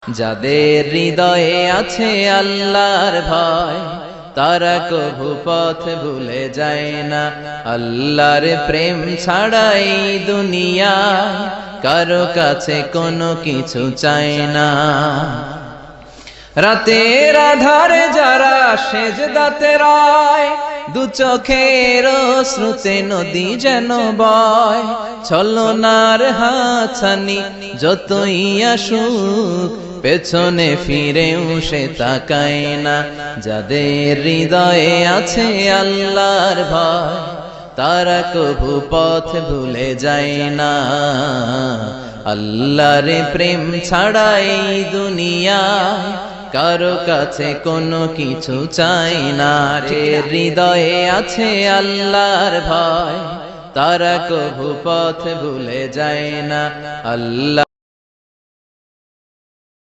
যাদের হৃদয়ে আছে আল্লাহর ভয় তারা কভু পথ ভুলে যায় না। আল্লাহর প্রেম ছাড়া এই দুনিয়ায় কারো কাছে কোনো কিছু চায় না। রাতের আধারে যারা সেজদাতে রয়, দু চোখের শ্রুতে নদী যেন বয়। ছলনার হাতছানি যতই আসুক পেছনে ফিরেও সে তাকায় না। যাদের হৃদয়ে আছে আল্লাহর ভয় তারা কভু পথ ভুলে যায় না। আল্লাহর প্রেম ছাড়া এই দুনিয়ায় কারো কাছে কোনো কিছু চাই না। হৃদয়ে আছে আল্লাহর ভয় তারা কভু পথ ভুলে যায় না। আল্লাহ